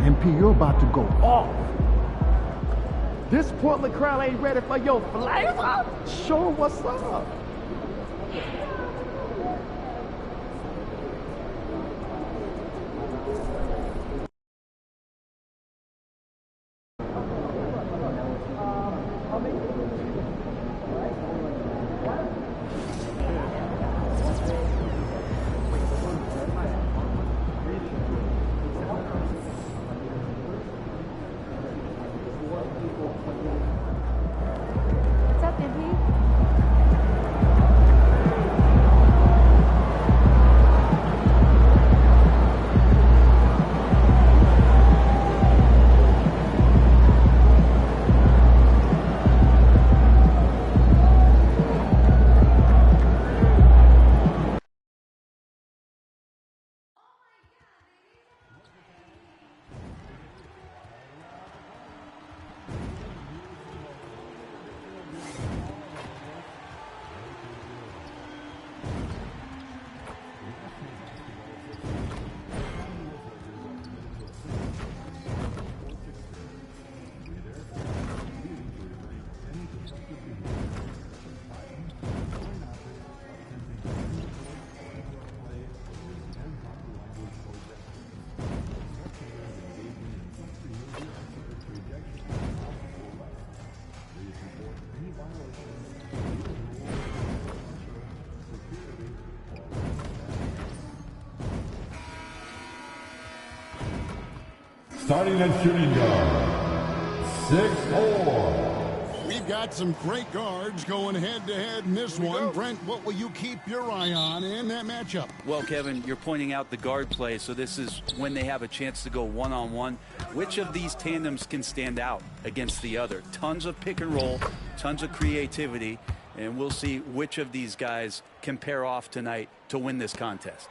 MP, you're about to go off. This Portland crowd ain't ready for your flavor? Show 'em what's up. What's up, MP? Starting at shooting guard, 6'4". We've got some great guards going head-to-head in this one. Brent, what will you keep your eye on in that matchup? Well, Kevin, you're pointing out the guard play, so this is when they have a chance to go one-on-one. Which of these tandems can stand out against the other? Tons of pick and roll, tons of creativity, and we'll see which of these guys can pair off tonight to win this contest.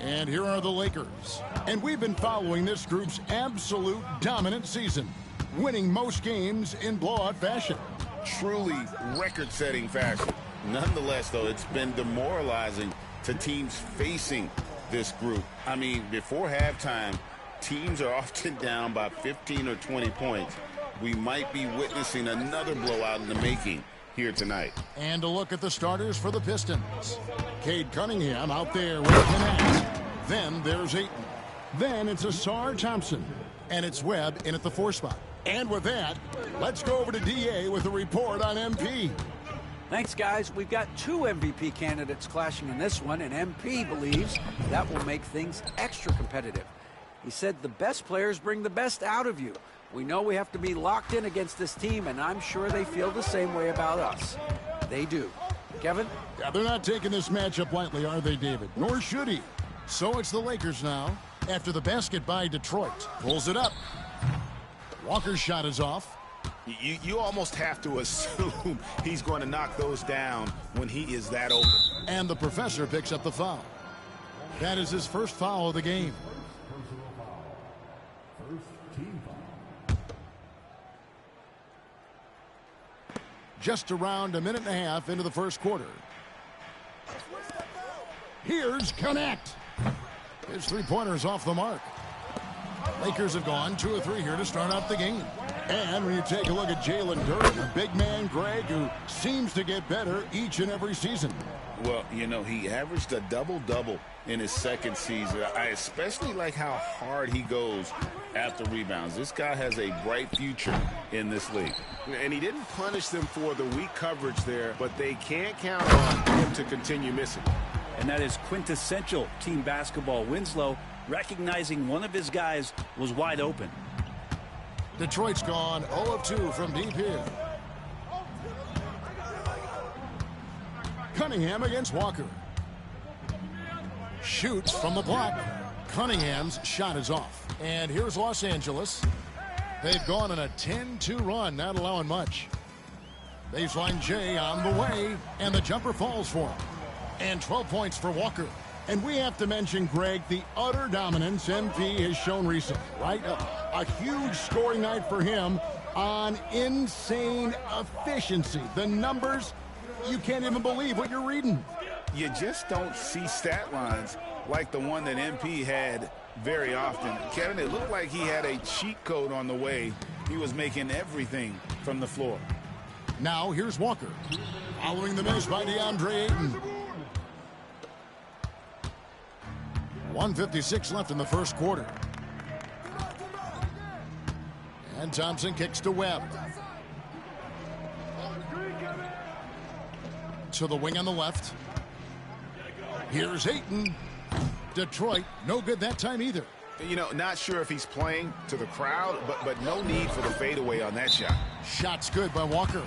And here are the Lakers. And we've been following this group's absolute dominant season, winning most games in blowout fashion. Truly record-setting fashion. Nonetheless, though, it's been demoralizing to teams facing this group. I mean, before halftime, teams are often down by 15 or 20 points. We might be witnessing another blowout in the making here tonight. And a look at the starters for the Pistons. Cade Cunningham out there with Knapp. Then there's Ayton. Then it's Ausar Thompson. And it's Webb in at the 4 spot. And with that, let's go over to DA with a report on MP. Thanks, guys. We've got 2 MVP candidates clashing in this one, and MP believes that will make things extra competitive. He said the best players bring the best out of you. We know we have to be locked in against this team, and I'm sure they feel the same way about us. They do. Kevin? Yeah, they're not taking this matchup lightly, are they, David? Nor should he. So it's the Lakers now. After the basket by Detroit. Pulls it up. Walker's shot is off. You almost have to assume he's going to knock those down when he is that open. And the professor picks up the foul. That is his first foul of the game. Just around a minute and a half into the first quarter. Here's Connect. His three-pointer's off the mark. Lakers have gone 2 or 3 here to start out the game. And when you take a look at Jalen Duren, a big man, Greg, who seems to get better each and every season. Well, you know, he averaged a double-double in his second season. I especially like how hard he goes after rebounds. This guy has a bright future in this league. And he didn't punish them for the weak coverage there, but they can't count on him to continue missing. And that is quintessential team basketball. Winslow recognizing one of his guys was wide open. Detroit's gone 0 of 2 from deep here. Cunningham against Walker. Shoots from the block. Cunningham's shot is off. And here's Los Angeles. They've gone on a 10-2 run, not allowing much. Baseline J on the way, and the jumper falls for him. And 12 points for Walker. And we have to mention, Greg, the utter dominance MP has shown recently, right? A huge scoring night for him on insane efficiency. The numbers, you can't even believe what you're reading. You just don't see stat lines like the one that MP had very often. Kevin, it looked like he had a cheat code on the way. He was making everything from the floor. Now here's Walker. Following the miss by DeAndre Ayton. 1:56 left in the first quarter. And Thompson kicks to Webb. To the wing on the left. Here's Ayton. Detroit, no good that time either. You know, not sure if he's playing to the crowd, but no need for the fadeaway on that shot. Shot's good by Walker.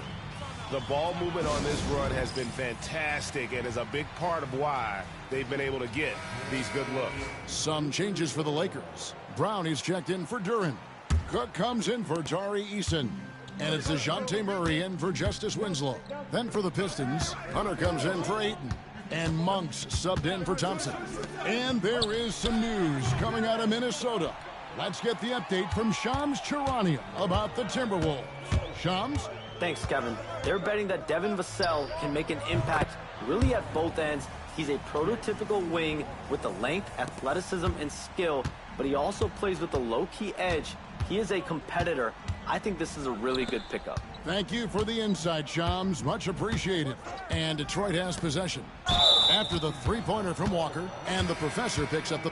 The ball movement on this run has been fantastic and is a big part of why they've been able to get these good looks. Some changes for the Lakers. Brown is checked in for Duren. Cook comes in for Tari Eason. And it's DeJounte Murray in for Justice Winslow. Then for the Pistons, Hunter comes in for Ayton. And Monks subbed in for Thompson. And there is some news coming out of Minnesota. Let's get the update from Shams Charania about the Timberwolves. Shams? Thanks, Kevin. They're betting that Devin Vassell can make an impact really at both ends. He's a prototypical wing with the length, athleticism, and skill, but he also plays with a low-key edge. He is a competitor. I think this is a really good pickup. Thank you for the insight, Shams. Much appreciated. And Detroit has possession. After the three-pointer from Walker, and the professor picks up the...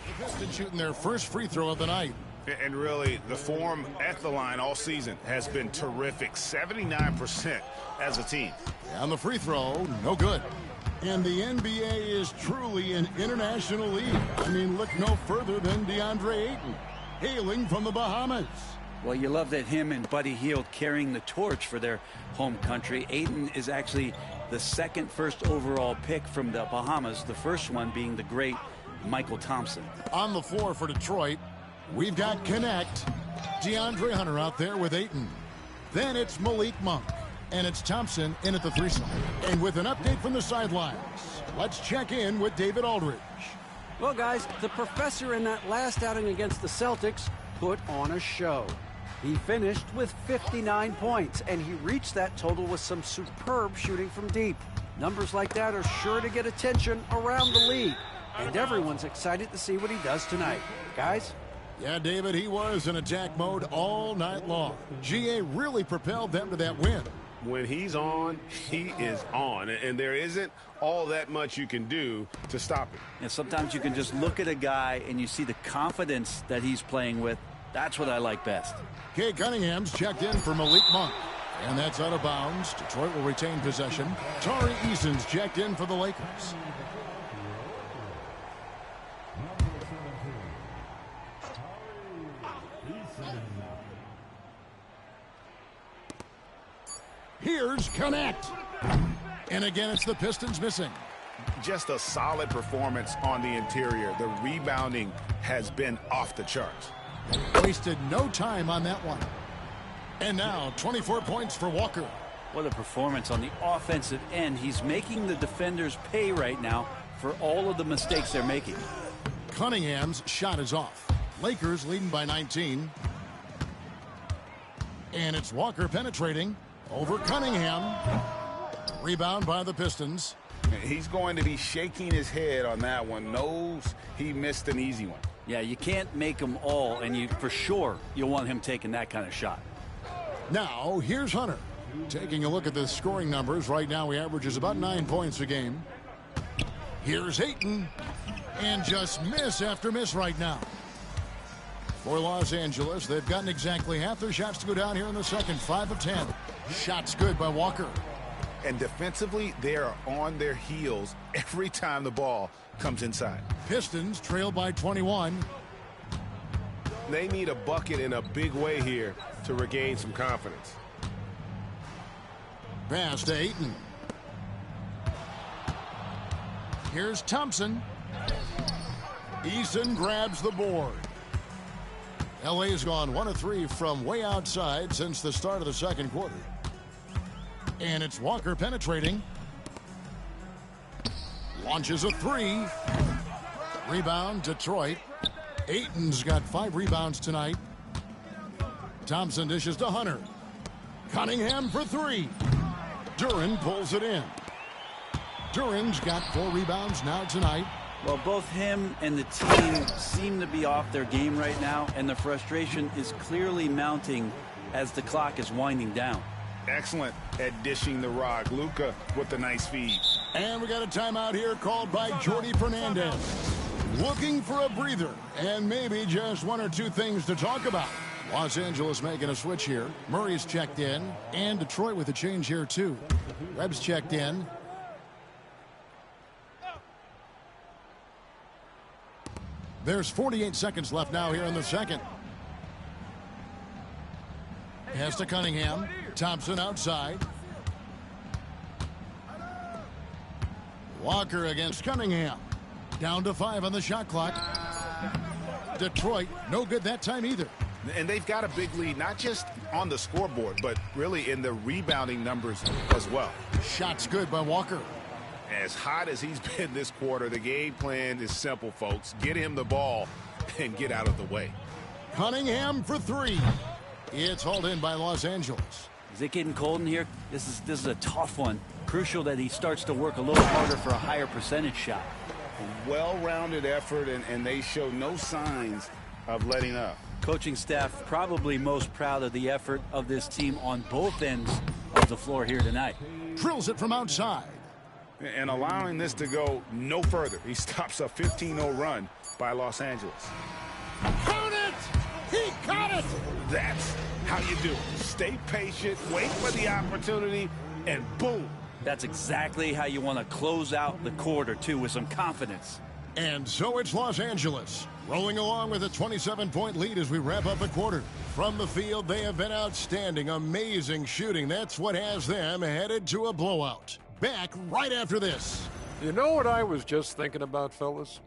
The Pistons shooting their first free throw of the night. And really, the form at the line all season has been terrific. 79% as a team. On the free throw, no good. And the NBA is truly an international league. I mean, look no further than DeAndre Ayton, hailing from the Bahamas. Well, you love that him and Buddy Hield carrying the torch for their home country. Ayton is actually the second first overall pick from the Bahamas, the first one being the great Michael Thompson. On the floor for Detroit, we've got Connect, DeAndre Hunter out there with Ayton. Then it's Malik Monk. And it's Thompson in at the three-side. And with an update from the sidelines, let's check in with David Aldridge. Well, guys, the professor in that last outing against the Celtics put on a show. He finished with 59 points, and he reached that total with some superb shooting from deep. Numbers like that are sure to get attention around the league, and everyone's excited to see what he does tonight. Guys? Yeah, David, he was in attack mode all night long. GA really propelled them to that win. When he's on, he is on. And there isn't all that much you can do to stop him. And sometimes you can just look at a guy and you see the confidence that he's playing with. That's what I like best. Kay Cunningham's checked in for Malik Monk. And that's out of bounds. Detroit will retain possession. Tari Eason's checked in for the Lakers. Here's Connect. And again, it's the Pistons missing. Just a solid performance on the interior. The rebounding has been off the charts. Wasted no time on that one. And now 24 points for Walker. What a performance on the offensive end. He's making the defenders pay right now for all of the mistakes they're making. Cunningham's shot is off. Lakers leading by 19. And it's Walker penetrating over Cunningham. Rebound by the Pistons. He's going to be shaking his head on that one. Knows he missed an easy one. Yeah, you can't make them all, and for sure you'll want him taking that kind of shot. Now, here's Hunter. Taking a look at the scoring numbers. Right now he averages about 9 points a game. Here's Ayton. And just miss after miss right now. For Los Angeles, they've gotten exactly half their shots to go down here in the second. 5 of 10. Shots good by Walker. And defensively, they are on their heels every time the ball comes inside. Pistons trail by 21. They need a bucket in a big way here to regain some confidence. Pass to Ayton. Here's Thompson. Eason grabs the board. LA's gone 1 of 3 from way outside since the start of the second quarter. And it's Walker penetrating. Launches a 3. Rebound, Detroit. Ayton's got 5 rebounds tonight. Thompson dishes to Hunter. Cunningham for 3. Duren pulls it in. Duran's got 4 rebounds now tonight. Well, both him and the team seem to be off their game right now, and the frustration is clearly mounting as the clock is winding down. Excellent at dishing the rock. Luka with the nice feed. And we got a timeout here called by Jordi Fernandez. Looking for a breather and maybe just 1 or 2 things to talk about. Los Angeles making a switch here. Murray's checked in, and Detroit with a change here too. Webb's checked in. There's 48 seconds left now here in the second. Pass to Cunningham. Thompson outside. Walker against Cunningham. Down to 5 on the shot clock. Detroit, no good that time either. And they've got a big lead, not just on the scoreboard, but really in the rebounding numbers as well. Shots good by Walker. As hot as he's been this quarter, the game plan is simple, folks. Get him the ball and get out of the way. Cunningham for 3. It's hauled in by Los Angeles. Is it getting cold in here? This is a tough one. Crucial that he starts to work a little harder for a higher percentage shot. A well-rounded effort, and they show no signs of letting up. Coaching staff probably most proud of the effort of this team on both ends of the floor here tonight. Drills it from outside. And allowing this to go no further. He stops a 15-0 run by Los Angeles. Count it! He caught it! That's how you do it. Stay patient, wait for the opportunity, and boom. That's exactly how you want to close out the quarter, too, with some confidence. And so it's Los Angeles, rolling along with a 27-point lead as we wrap up the quarter. From the field, they have been outstanding, amazing shooting. That's what has them headed to a blowout. Back right after this. You know what I was just thinking about, fellas?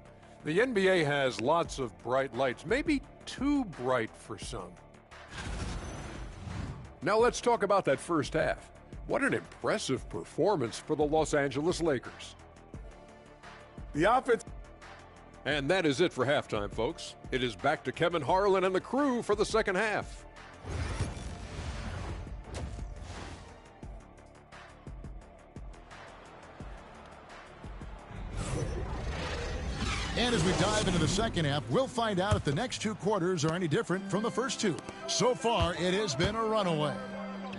The NBA has lots of bright lights, maybe too bright for some. Now let's talk about that first half. What an impressive performance for the Los Angeles Lakers. The offense. And that is it for halftime, folks. It is back to Kevin Harlan and the crew for the second half. And as we dive into the second half, we'll find out if the next 2 quarters are any different from the first 2. So far, it has been a runaway.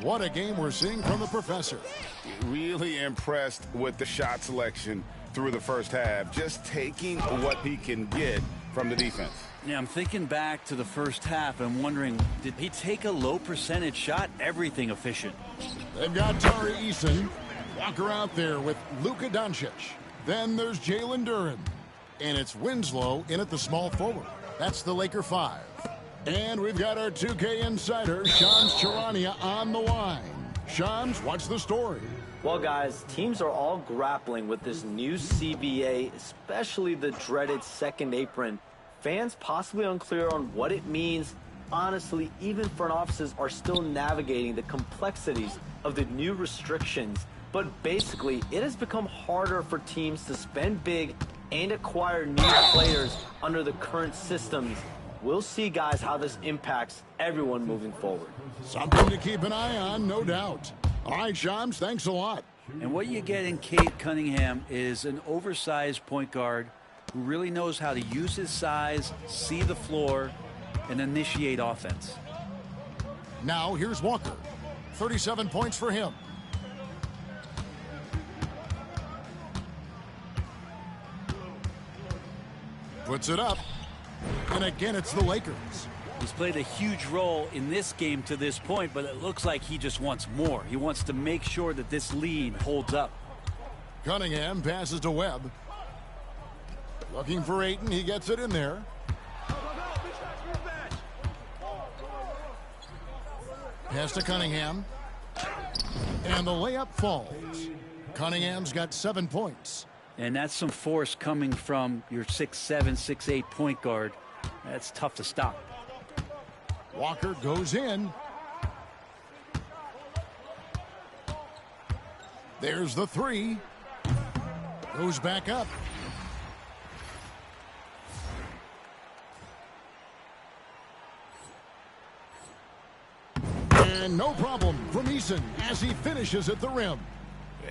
What a game we're seeing from the professor. Really impressed with the shot selection through the first half. Just taking what he can get from the defense. Yeah, I'm thinking back to the first half and wondering, did he take a low percentage shot? Everything efficient. They've got Tari Eason. Walker out there with Luka Doncic. Then there's Jalen Duren. And it's Winslow in at the small forward. That's the Laker 5. And we've got our 2K insider, Shams Charania, on the line. Shams, what's the story? Well, guys, teams are all grappling with this new CBA, especially the dreaded second apron. Fans possibly unclear on what it means. Honestly, even front offices are still navigating the complexities of the new restrictions. But basically, it has become harder for teams to spend big and acquire new players under the current systems. We'll see, guys, how this impacts everyone moving forward. Something to keep an eye on, no doubt. All right, Shams, thanks a lot. And what you get in Cade Cunningham is an oversized point guard who really knows how to use his size, see the floor, and initiate offense. Now, here's Walker. 37 points for him. Puts it up. And again, it's the Lakers. He's played a huge role in this game to this point, but it looks like he just wants more. He wants to make sure that this lead holds up. Cunningham passes to Webb. Looking for Ayton. He gets it in there. Pass to Cunningham. And the layup falls. Cunningham's got 7 points. And that's some force coming from your 6'7", 6'8" point guard. That's tough to stop. Walker goes in. There's the 3. Goes back up. And no problem from Eason as he finishes at the rim.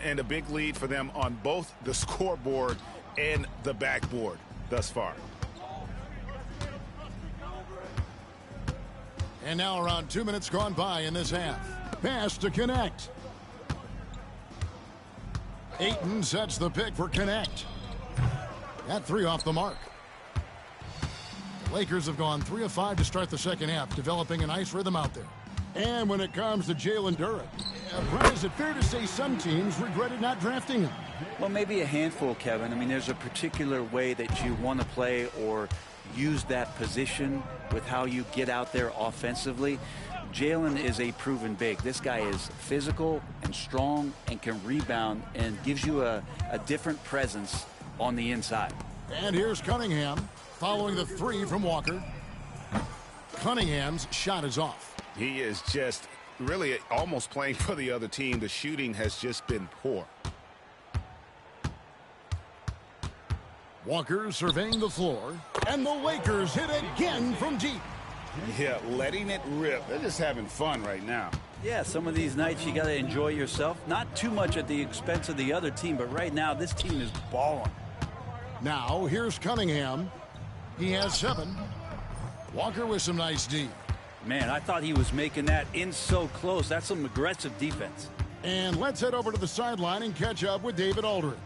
And a big lead for them on both the scoreboard and the backboard thus far. And now around 2 minutes gone by in this half. Pass to Connect. Ayton sets the pick for Connect. That 3 off the mark. The Lakers have gone 3 of 5 to start the second half, developing a nice rhythm out there. And when it comes to Jalen Duren, Brett, is it fair to say some teams regretted not drafting him? Well, maybe a handful, Kevin. I mean, there's a particular way that you want to play or use that position with how you get out there offensively. Jalen is a proven big. This guy is physical and strong and can rebound and gives you a different presence on the inside. And here's Cunningham following the 3 from Walker. Cunningham's shot is off. He is just really almost playing for the other team. The shooting has just been poor. Walker surveying the floor, and the Lakers hit again from deep. Yeah, letting it rip. They're just having fun right now. Yeah, some of these nights you got to enjoy yourself. Not too much at the expense of the other team, but right now this team is balling. Now here's Cunningham. He has 7. Walker with some nice D. Man, I thought he was making that in so close. That's some aggressive defense. And let's head over to the sideline and catch up with David Aldridge.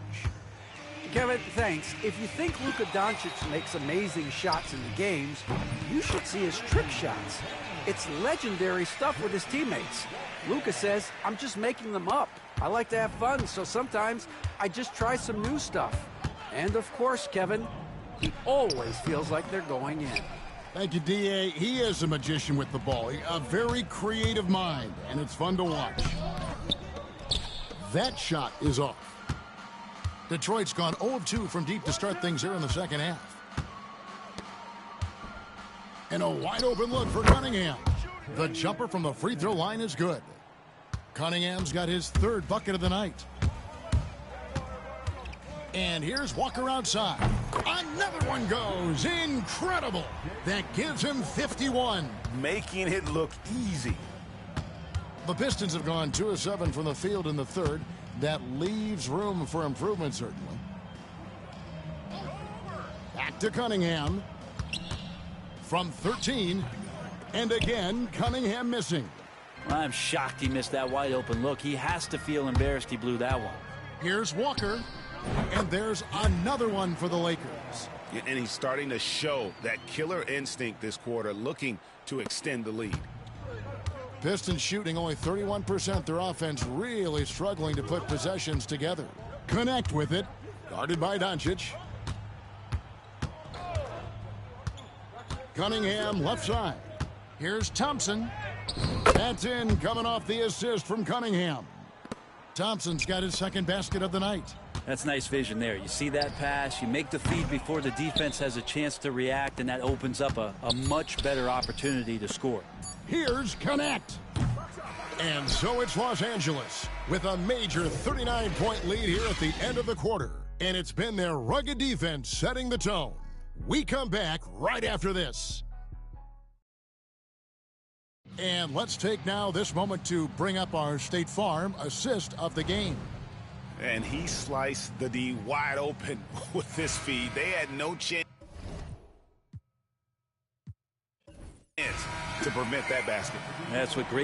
Kevin, thanks. If you think Luka Doncic makes amazing shots in the games, you should see his trick shots. It's legendary stuff with his teammates. Luka says, I'm just making them up. I like to have fun, so sometimes I just try some new stuff. And of course, Kevin, he always feels like they're going in. Thank you, D.A. He is a magician with the ball. A very creative mind, and it's fun to watch. That shot is off. Detroit's gone 0 of 2 from deep to start things here in the second half. And a wide open look for Cunningham. The jumper from the free throw line is good. Cunningham's got his 3rd bucket of the night. And here's Walker outside. Another one goes. Incredible. That gives him 51. Making it look easy. The Pistons have gone 2 of 7 from the field in the 3rd. That leaves room for improvement, certainly. Back to Cunningham. From 13. And again, Cunningham missing. I'm shocked he missed that wide open look. He has to feel embarrassed he blew that one. Here's Walker. And there's another one for the Lakers. And he's starting to show that killer instinct this quarter, looking to extend the lead. Pistons shooting only 31%. Their offense really struggling to put possessions together. Connect with it. Guarded by Doncic. Cunningham left side. Here's Thompson. That's in, coming off the assist from Cunningham. Thompson's got his 2nd basket of the night. That's nice vision there. You see that pass, you make the feed before the defense has a chance to react, and that opens up a much better opportunity to score. Here's Connect. And so it's Los Angeles with a major 39-point lead here at the end of the quarter. And it's been their rugged defense setting the tone. We come back right after this. And let's take now this moment to bring up our State Farm assist of the game. And he sliced the D wide open with this feed. They had no chance to prevent that basket. That's what great